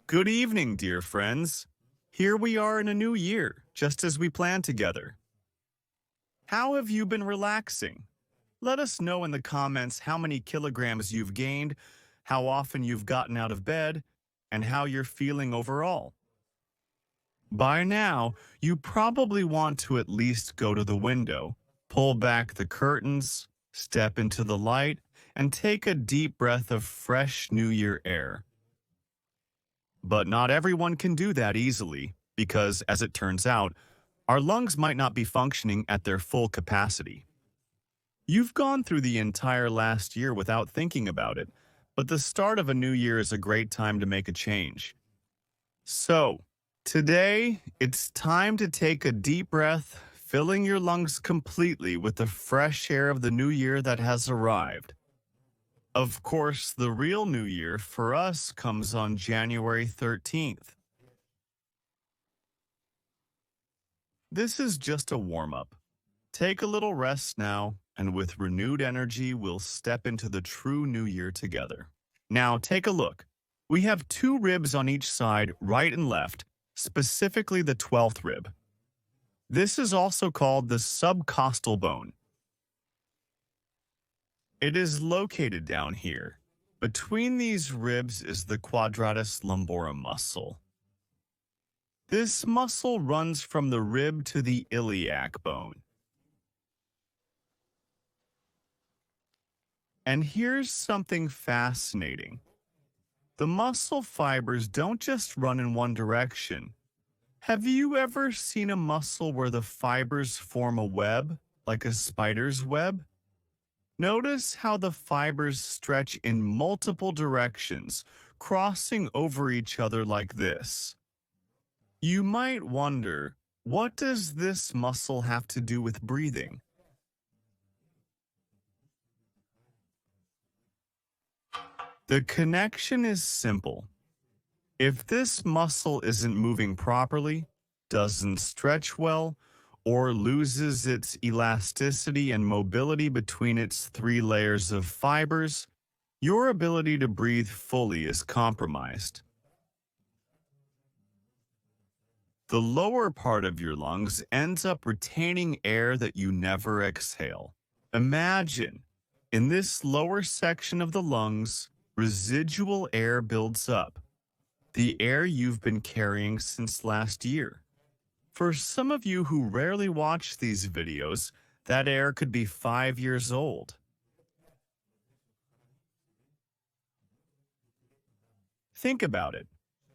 Good evening, dear friends. Here we are in a new year, just as we planned together. How have you been relaxing? Let us know in the comments how many kilograms you've gained, how often you've gotten out of bed, and how you're feeling overall. By now, you probably want to at least go to the window, pull back the curtains, step into the light, and take a deep breath of fresh New Year air. But not everyone can do that easily because, as it turns out, our lungs might not be functioning at their full capacity. You've gone through the entire last year without thinking about it, but the start of a new year is a great time to make a change. So, today, it's time to take a deep breath, filling your lungs completely with the fresh air of the new year that has arrived. Of course, the real New Year for us comes on January 13th. This is just a warm-up. Take a little rest now, and with renewed energy, we'll step into the true New Year together. Now, take a look. We have two ribs on each side, right and left, specifically the 12th rib. This is also called the subcostal bone. It is located down here. Between these ribs is the quadratus lumborum muscle. This muscle runs from the rib to the iliac bone. And here's something fascinating. The muscle fibers don't just run in one direction. Have you ever seen a muscle where the fibers form a web, like a spider's web? Notice how the fibers stretch in multiple directions, crossing over each other like this. You might wonder, what does this muscle have to do with breathing? The connection is simple. If this muscle isn't moving properly, doesn't stretch well, or loses its elasticity and mobility between its three layers of fibers, your ability to breathe fully is compromised. The lower part of your lungs ends up retaining air that you never exhale. Imagine, in this lower section of the lungs, residual air builds up, the air you've been carrying since last year. For some of you who rarely watch these videos, that air could be 5 years old. Think about it.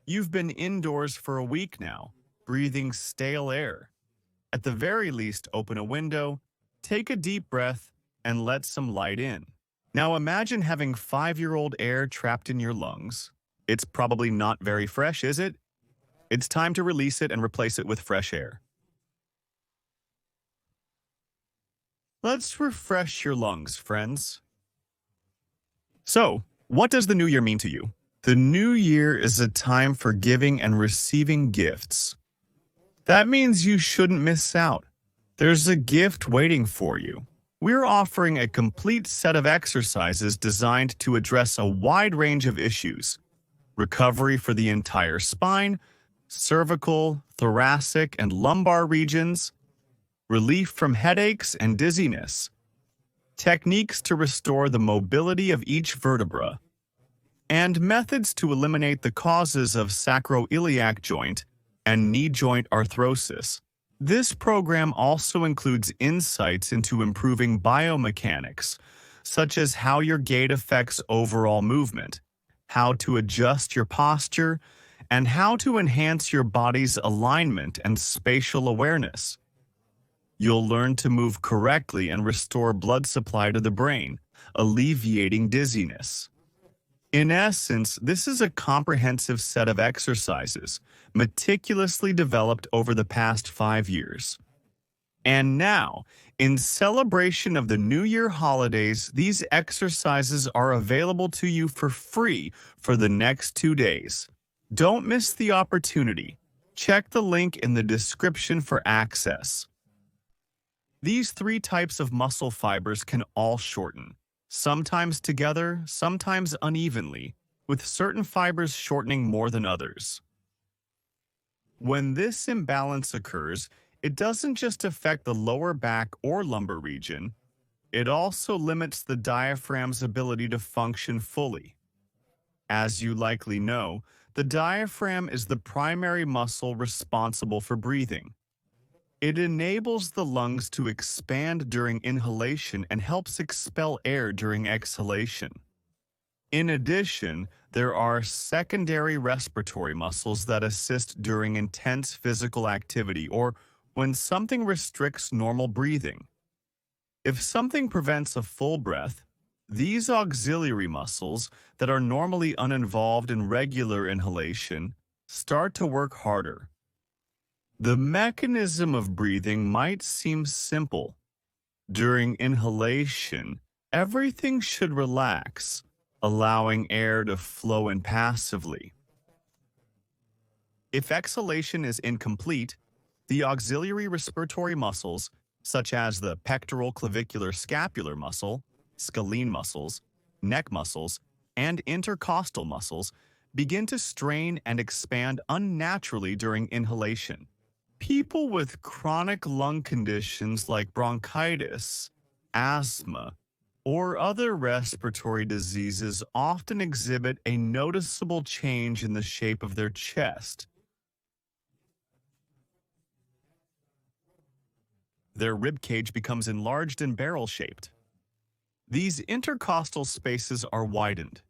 You've been indoors for a week now, breathing stale air. At the very least, open a window, take a deep breath, and let some light in. Now imagine having 5-year-old air trapped in your lungs. It's probably not very fresh, is it? It's time to release it and replace it with fresh air. Let's refresh your lungs, friends. So, what does the new year mean to you? The new year is a time for giving and receiving gifts. That means you shouldn't miss out. There's a gift waiting for you. We're offering a complete set of exercises designed to address a wide range of issues. Recovery for the entire spine, cervical, thoracic, and lumbar regions, relief from headaches and dizziness, techniques to restore the mobility of each vertebra, and methods to eliminate the causes of sacroiliac joint and knee joint arthrosis. This program also includes insights into improving biomechanics, such as how your gait affects overall movement, how to adjust your posture, and how to enhance your body's alignment and spatial awareness. You'll learn to move correctly and restore blood supply to the brain, alleviating dizziness. In essence, this is a comprehensive set of exercises, meticulously developed over the past 5 years. And now, in celebration of the New Year holidays, these exercises are available to you for free for the next 2 days. Don't miss the opportunity. Check the link in the description for access. These 3 types of muscle fibers can all shorten, sometimes together, sometimes unevenly, with certain fibers shortening more than others. When this imbalance occurs, it doesn't just affect the lower back or lumbar region, it also limits the diaphragm's ability to function fully. As you likely know, the diaphragm is the primary muscle responsible for breathing. It enables the lungs to expand during inhalation and helps expel air during exhalation. In addition, there are secondary respiratory muscles that assist during intense physical activity or when something restricts normal breathing. If something prevents a full breath, these auxiliary muscles that are normally uninvolved in regular inhalation start to work harder. The mechanism of breathing might seem simple. During inhalation, everything should relax, allowing air to flow in passively. If exhalation is incomplete, the auxiliary respiratory muscles, such as the pectoral clavicular scapular muscle, scalene muscles, neck muscles, and intercostal muscles, begin to strain and expand unnaturally during inhalation. People with chronic lung conditions like bronchitis, asthma, or other respiratory diseases often exhibit a noticeable change in the shape of their chest. Their rib cage becomes enlarged and barrel-shaped. These intercostal spaces are widened.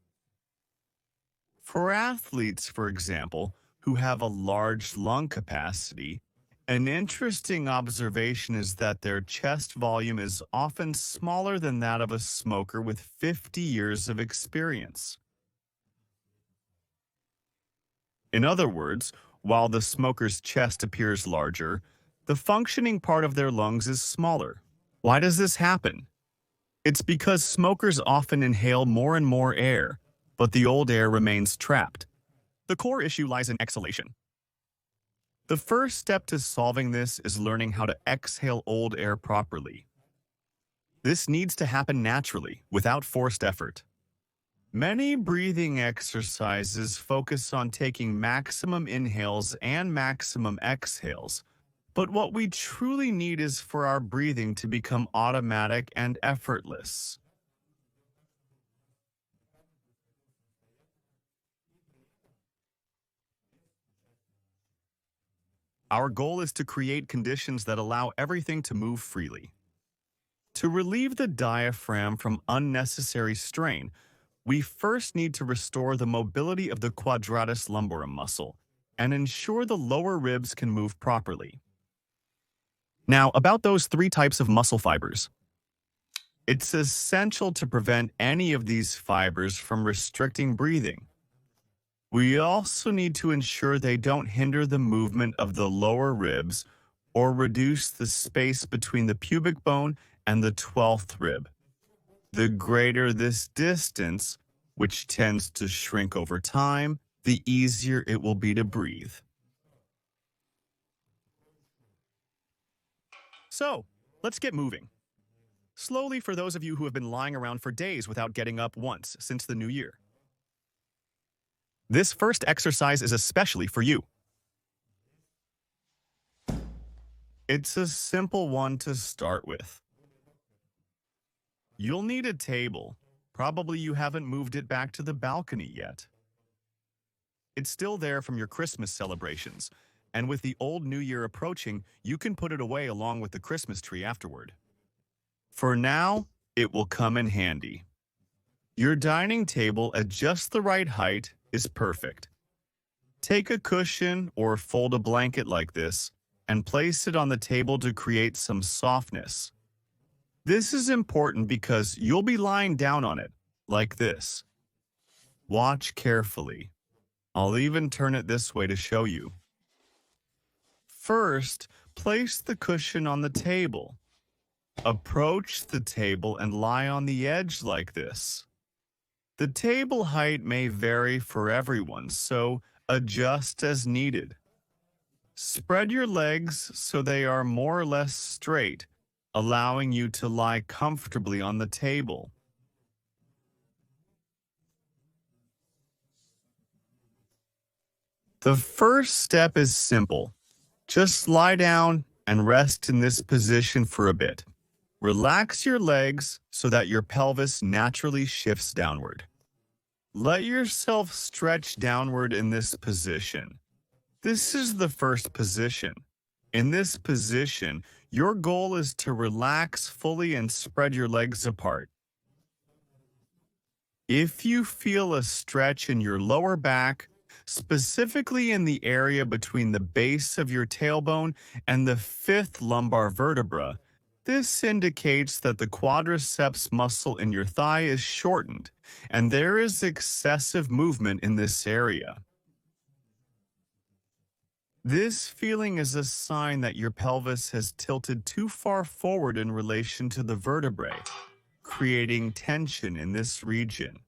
For athletes, for example, who have a large lung capacity, an interesting observation is that their chest volume is often smaller than that of a smoker with 50 years of experience. In other words, while the smoker's chest appears larger, the functioning part of their lungs is smaller. Why does this happen? It's because smokers often inhale more and more air, but the old air remains trapped. The core issue lies in exhalation. The first step to solving this is learning how to exhale old air properly. This needs to happen naturally, without forced effort. Many breathing exercises focus on taking maximum inhales and maximum exhales, but what we truly need is for our breathing to become automatic and effortless. Our goal is to create conditions that allow everything to move freely. To relieve the diaphragm from unnecessary strain, we first need to restore the mobility of the quadratus lumborum muscle and ensure the lower ribs can move properly. Now, about those 3 types of muscle fibers. It's essential to prevent any of these fibers from restricting breathing. We also need to ensure they don't hinder the movement of the lower ribs or reduce the space between the pubic bone and the 12th rib. The greater this distance, which tends to shrink over time, the easier it will be to breathe. So, let's get moving. Slowly for those of you who have been lying around for days without getting up once since the new year. This first exercise is especially for you. It's a simple one to start with. You'll need a table. Probably you haven't moved it back to the balcony yet. It's still there from your Christmas celebrations, and with the old New Year approaching, you can put it away along with the Christmas tree afterward. For now, it will come in handy. Your dining table at just the right height is perfect. Take a cushion or fold a blanket like this and place it on the table to create some softness. This is important because you'll be lying down on it, like this. Watch carefully. I'll even turn it this way to show you. First, place the cushion on the table. Approach the table and lie on the edge like this. The table height may vary for everyone, so adjust as needed. Spread your legs so they are more or less straight, allowing you to lie comfortably on the table. The first step is simple. Just lie down and rest in this position for a bit. Relax your legs so that your pelvis naturally shifts downward. Let yourself stretch downward in this position. This is the first position. In this position, your goal is to relax fully and spread your legs apart. If you feel a stretch in your lower back, specifically in the area between the base of your tailbone and the fifth lumbar vertebra, this indicates that the quadriceps muscle in your thigh is shortened, and there is excessive movement in this area. This feeling is a sign that your pelvis has tilted too far forward in relation to the vertebrae, creating tension in this region.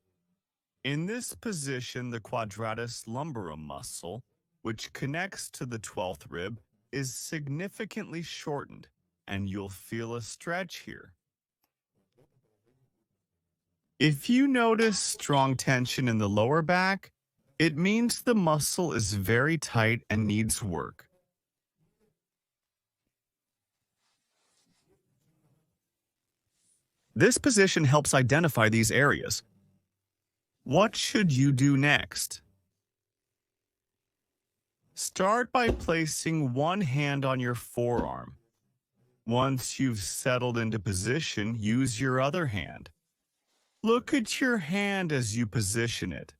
In this position, the quadratus lumborum muscle, which connects to the 12th rib, is significantly shortened, and you'll feel a stretch here. If you notice strong tension in the lower back, it means the muscle is very tight and needs work. This position helps identify these areas. What should you do next? Start by placing one hand on your forearm. Once you've settled into position, use your other hand. Look at your hand as you position it.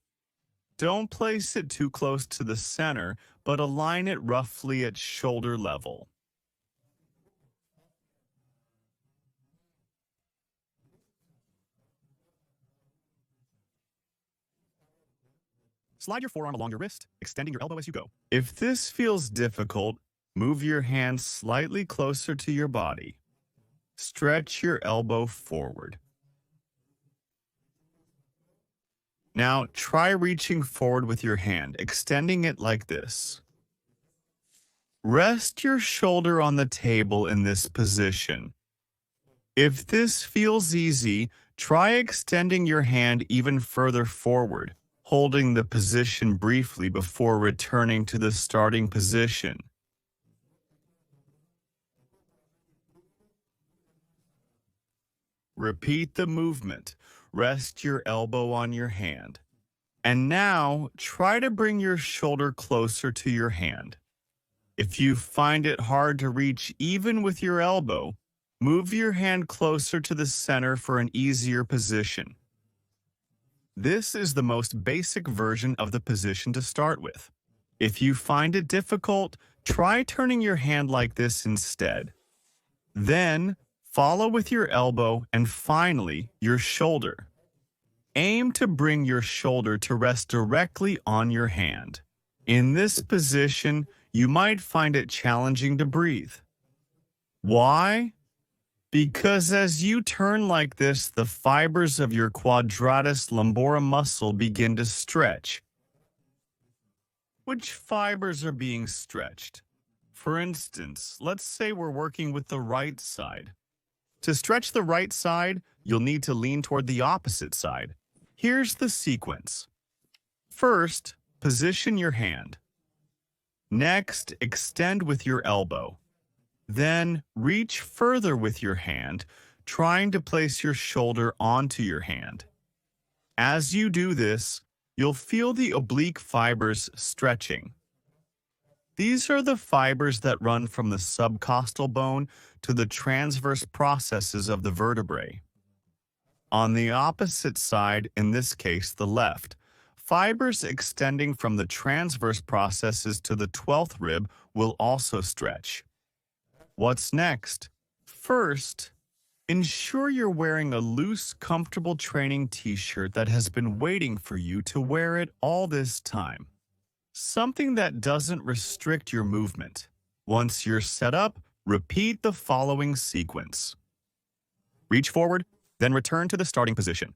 Don't place it too close to the center, but align it roughly at shoulder level. Slide your forearm along your wrist, extending your elbow as you go. If this feels difficult, move your hand slightly closer to your body. Stretch your elbow forward. Now, try reaching forward with your hand, extending it like this. Rest your shoulder on the table in this position. If this feels easy, try extending your hand even further forward, holding the position briefly before returning to the starting position. Repeat the movement. Rest your elbow on your hand. And now, try to bring your shoulder closer to your hand. If you find it hard to reach even with your elbow, move your hand closer to the center for an easier position. This is the most basic version of the position to start with. If you find it difficult, try turning your hand like this instead. Then, follow with your elbow and finally, your shoulder. Aim to bring your shoulder to rest directly on your hand. In this position, you might find it challenging to breathe. Why? Because as you turn like this, the fibers of your quadratus lumborum muscle begin to stretch. Which fibers are being stretched? For instance, let's say we're working with the right side. To stretch the right side, you'll need to lean toward the opposite side. Here's the sequence. First, position your hand. Next, extend with your elbow. Then, reach further with your hand, trying to place your shoulder onto your hand. As you do this, you'll feel the oblique fibers stretching. These are the fibers that run from the subcostal bone to the transverse processes of the vertebrae. On the opposite side, in this case the left, fibers extending from the transverse processes to the 12th rib will also stretch. What's next? First, ensure you're wearing a loose, comfortable training t-shirt that has been waiting for you to wear it all this time. Something that doesn't restrict your movement. Once you're set up, repeat the following sequence. Reach forward, then return to the starting position.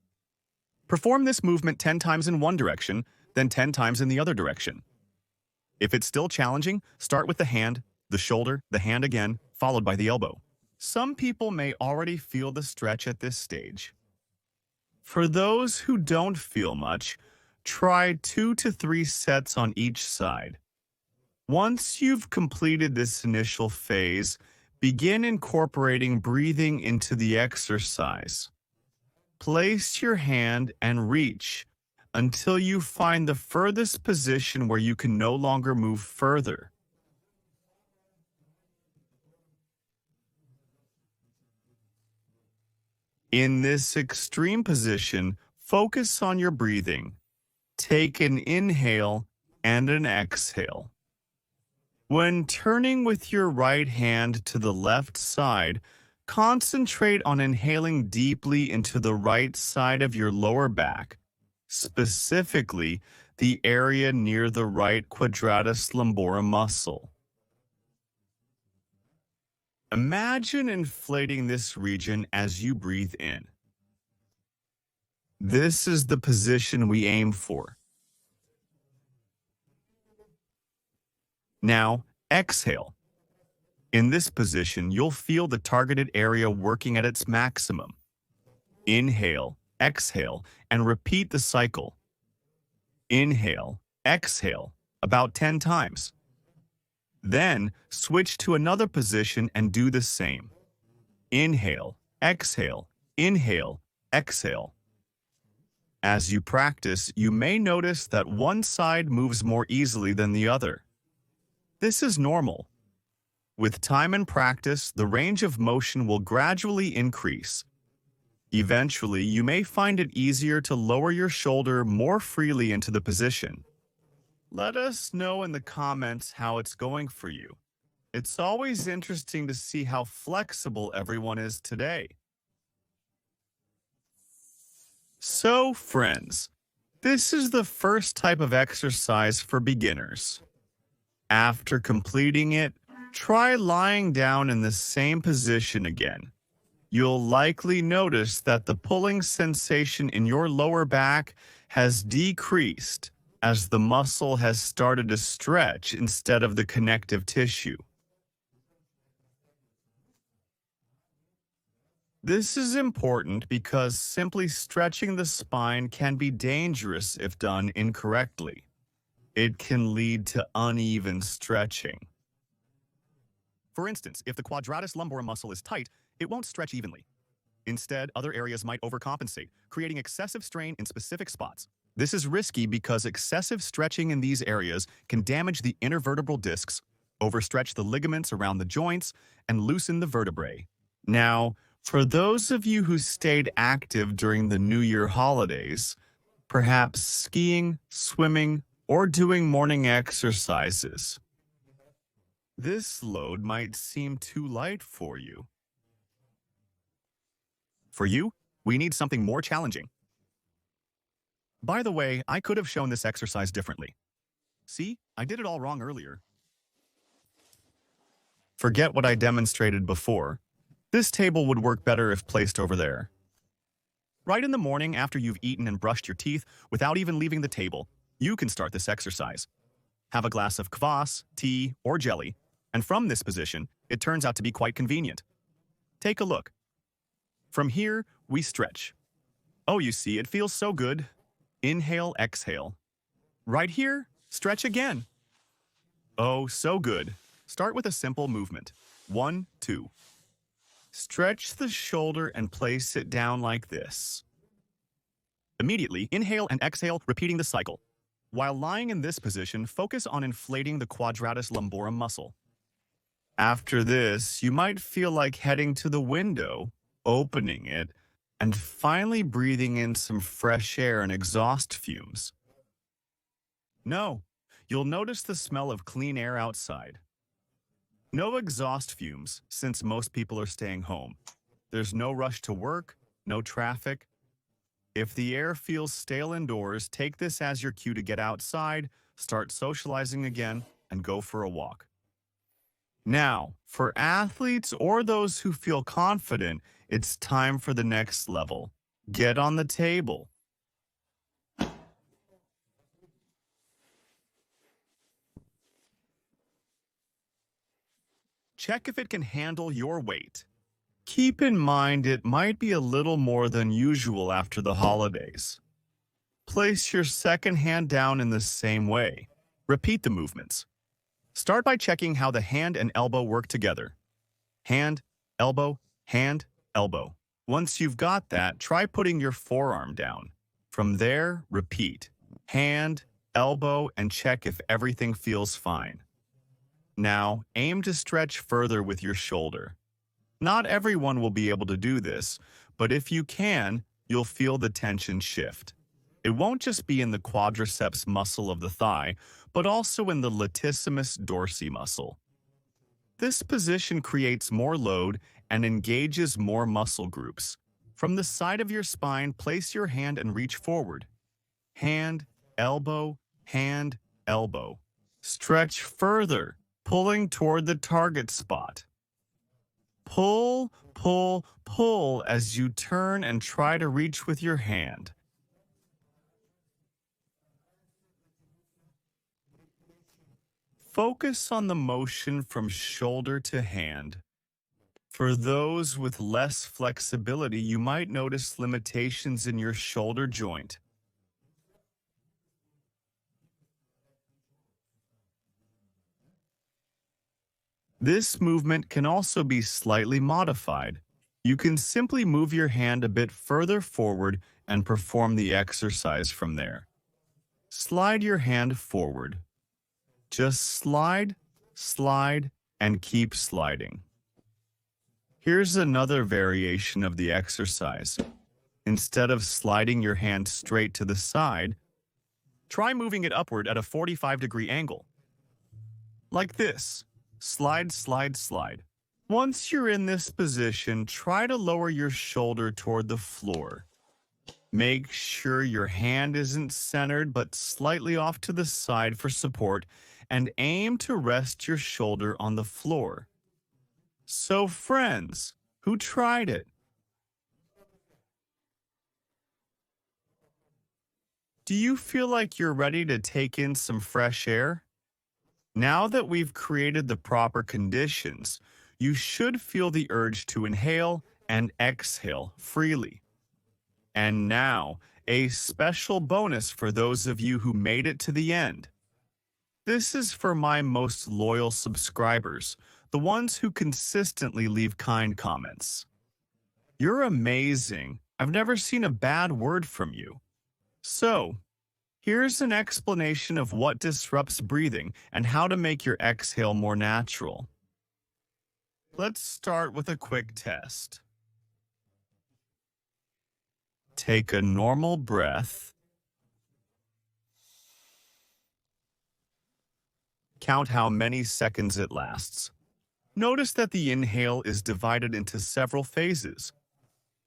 Perform this movement 10 times in one direction, then 10 times in the other direction. If it's still challenging, start with the hand, the shoulder, the hand again, followed by the elbow. Some people may already feel the stretch at this stage. For those who don't feel much, try 2 to 3 sets on each side. Once you've completed this initial phase, begin incorporating breathing into the exercise. Place your hand and reach until you find the furthest position where you can no longer move further. In this extreme position, focus on your breathing. Take an inhale and an exhale. When turning with your right hand to the left side, concentrate on inhaling deeply into the right side of your lower back, specifically the area near the right quadratus lumborum muscle. Imagine inflating this region as you breathe in. This is the position we aim for. Now, exhale. In this position, you'll feel the targeted area working at its maximum. Inhale, exhale, and repeat the cycle. Inhale, exhale, about 10 times. Then, switch to another position and do the same. Inhale, exhale, exhale. As you practice, you may notice that one side moves more easily than the other. This is normal. With time and practice, the range of motion will gradually increase. Eventually, you may find it easier to lower your shoulder more freely into the position. Let us know in the comments how it's going for you. It's always interesting to see how flexible everyone is today. So, friends, this is the first type of exercise for beginners. After completing it, try lying down in the same position again. You'll likely notice that the pulling sensation in your lower back has decreased as the muscle has started to stretch instead of the connective tissue. This is important because simply stretching the spine can be dangerous if done incorrectly. It can lead to uneven stretching. For instance, if the quadratus lumborum muscle is tight, it won't stretch evenly. Instead, other areas might overcompensate, creating excessive strain in specific spots. This is risky because excessive stretching in these areas can damage the intervertebral discs, overstretch the ligaments around the joints, and loosen the vertebrae. Now, for those of you who stayed active during the New Year holidays, perhaps skiing, swimming, or doing morning exercises, this load might seem too light for you. For you, we need something more challenging. By the way, I could have shown this exercise differently. See, I did it all wrong earlier. Forget what I demonstrated before. This table would work better if placed over there. Right in the morning after you've eaten and brushed your teeth without even leaving the table, you can start this exercise. Have a glass of kvass, tea, or jelly, and from this position, it turns out to be quite convenient. Take a look. From here, we stretch. Oh, you see, it feels so good. Inhale, exhale. Right here, stretch again. Oh, so good. Start with a simple movement. 1, 2. Stretch the shoulder and place it down like this. Immediately, inhale and exhale, repeating the cycle. While lying in this position, focus on inflating the quadratus lumborum muscle. After this, you might feel like heading to the window, opening it, and finally breathing in some fresh air and exhaust fumes. No, you'll notice the smell of clean air outside. No exhaust fumes, since most people are staying home. There's no rush to work, no traffic. If the air feels stale indoors, take this as your cue to get outside, start socializing again, and go for a walk. Now, for athletes or those who feel confident, it's time for the next level. Get on the table. Check if it can handle your weight. Keep in mind it might be a little more than usual after the holidays. Place your second hand down in the same way. Repeat the movements. Start by checking how the hand and elbow work together. Hand, elbow, hand, elbow. Once you've got that, try putting your forearm down. From there, repeat. Hand, elbow, and check if everything feels fine. Now, aim to stretch further with your shoulder. Not everyone will be able to do this, but if you can, you'll feel the tension shift. It won't just be in the quadriceps muscle of the thigh, but also in the latissimus dorsi muscle. This position creates more load and engages more muscle groups. From the side of your spine, place your hand and reach forward. Hand, elbow, hand, elbow. Stretch further, pulling toward the target spot. Pull, pull, pull as you turn and try to reach with your hand. Focus on the motion from shoulder to hand. For those with less flexibility, you might notice limitations in your shoulder joint. This movement can also be slightly modified. You can simply move your hand a bit further forward and perform the exercise from there. Slide your hand forward. Just slide, slide, and keep sliding. Here's another variation of the exercise. Instead of sliding your hand straight to the side, try moving it upward at a 45-degree angle. Like this. Slide, slide, slide. Once you're in this position, try to lower your shoulder toward the floor. Make sure your hand isn't centered but slightly off to the side for support, and aim to rest your shoulder on the floor. So friends, who tried it? Do you feel like you're ready to take in some fresh air? Now that we've created the proper conditions, you should feel the urge to inhale and exhale freely. And now, a special bonus for those of you who made it to the end. This is for my most loyal subscribers, the ones who consistently leave kind comments. You're amazing. I've never seen a bad word from you. So, here's an explanation of what disrupts breathing and how to make your exhale more natural. Let's start with a quick test. Take a normal breath. Count how many seconds it lasts. Notice that the inhale is divided into several phases.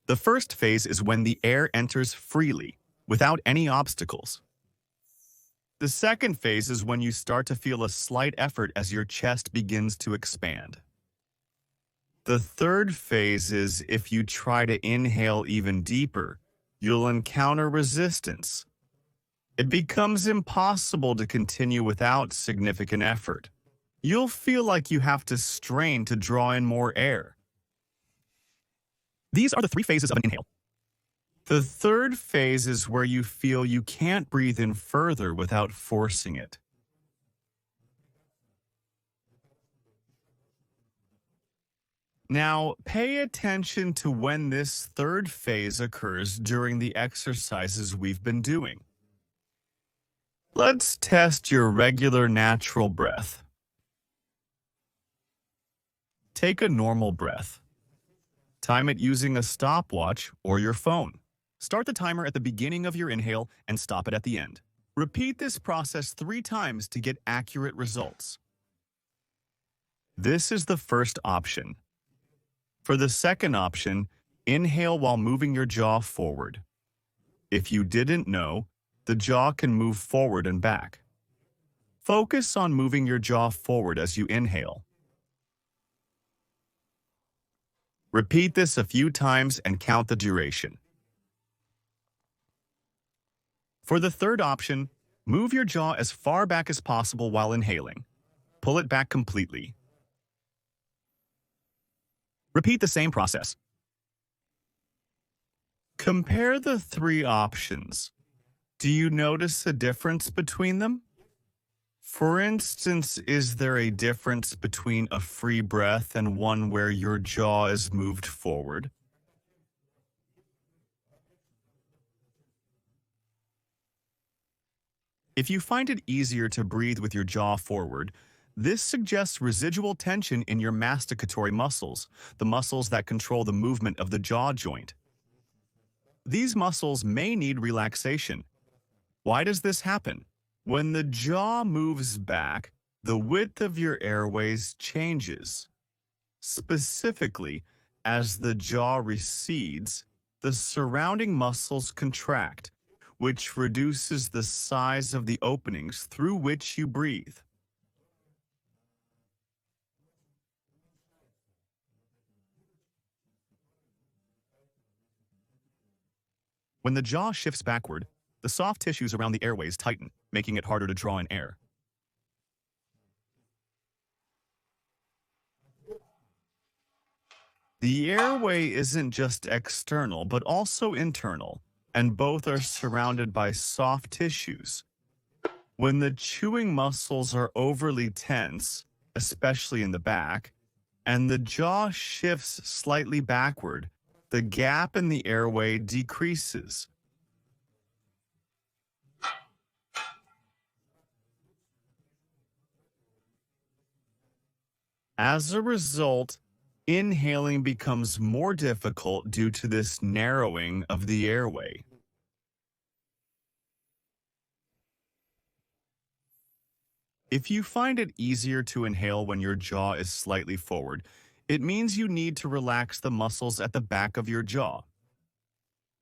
The first phase is when the air enters freely, without any obstacles. The second phase is when you start to feel a slight effort as your chest begins to expand. The third phase is if you try to inhale even deeper, you'll encounter resistance. It becomes impossible to continue without significant effort. You'll feel like you have to strain to draw in more air. These are the three phases of an inhale. The third phase is where you feel you can't breathe in further without forcing it. Now, pay attention to when this third phase occurs during the exercises we've been doing. Let's test your regular natural breath. Take a normal breath. Time it using a stopwatch or your phone. Start the timer at the beginning of your inhale and stop it at the end. Repeat this process 3 times to get accurate results. This is the first option. For the second option, inhale while moving your jaw forward. If you didn't know, the jaw can move forward and back. Focus on moving your jaw forward as you inhale. Repeat this a few times and count the duration. For the third option, move your jaw as far back as possible while inhaling. Pull it back completely. Repeat the same process. Compare the 3 options. Do you notice a difference between them? For instance, is there a difference between a free breath and one where your jaw is moved forward? If you find it easier to breathe with your jaw forward, this suggests residual tension in your masticatory muscles, the muscles that control the movement of the jaw joint. These muscles may need relaxation. Why does this happen? When the jaw moves back, the width of your airways changes. Specifically, as the jaw recedes, the surrounding muscles contract, which reduces the size of the openings through which you breathe. When the jaw shifts backward, the soft tissues around the airways tighten, making it harder to draw in air. The airway isn't just external, but also internal, and both are surrounded by soft tissues. When the chewing muscles are overly tense, especially in the back, and the jaw shifts slightly backward, the gap in the airway decreases. As a result, inhaling becomes more difficult due to this narrowing of the airway. If you find it easier to inhale when your jaw is slightly forward, it means you need to relax the muscles at the back of your jaw.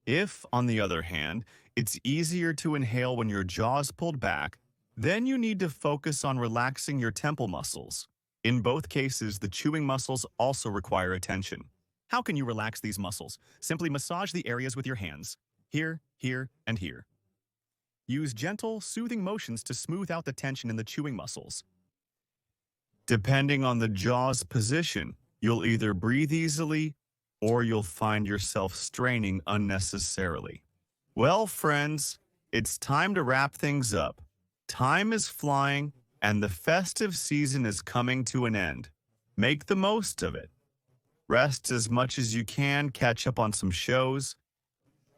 If, on the other hand, it's easier to inhale when your jaw is pulled back, then you need to focus on relaxing your temple muscles. In both cases, the chewing muscles also require attention. How can you relax these muscles? Simply massage the areas with your hands. Here, here, and here. Use gentle, soothing motions to smooth out the tension in the chewing muscles. Depending on the jaw's position, you'll either breathe easily or you'll find yourself straining unnecessarily. Well, friends, it's time to wrap things up. Time is flying, and the festive season is coming to an end. Make the most of it. Rest as much as you can, catch up on some shows.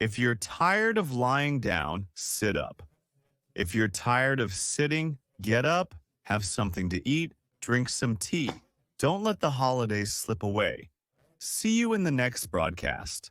If you're tired of lying down, sit up. If you're tired of sitting, get up, have something to eat, drink some tea. Don't let the holidays slip away. See you in the next broadcast.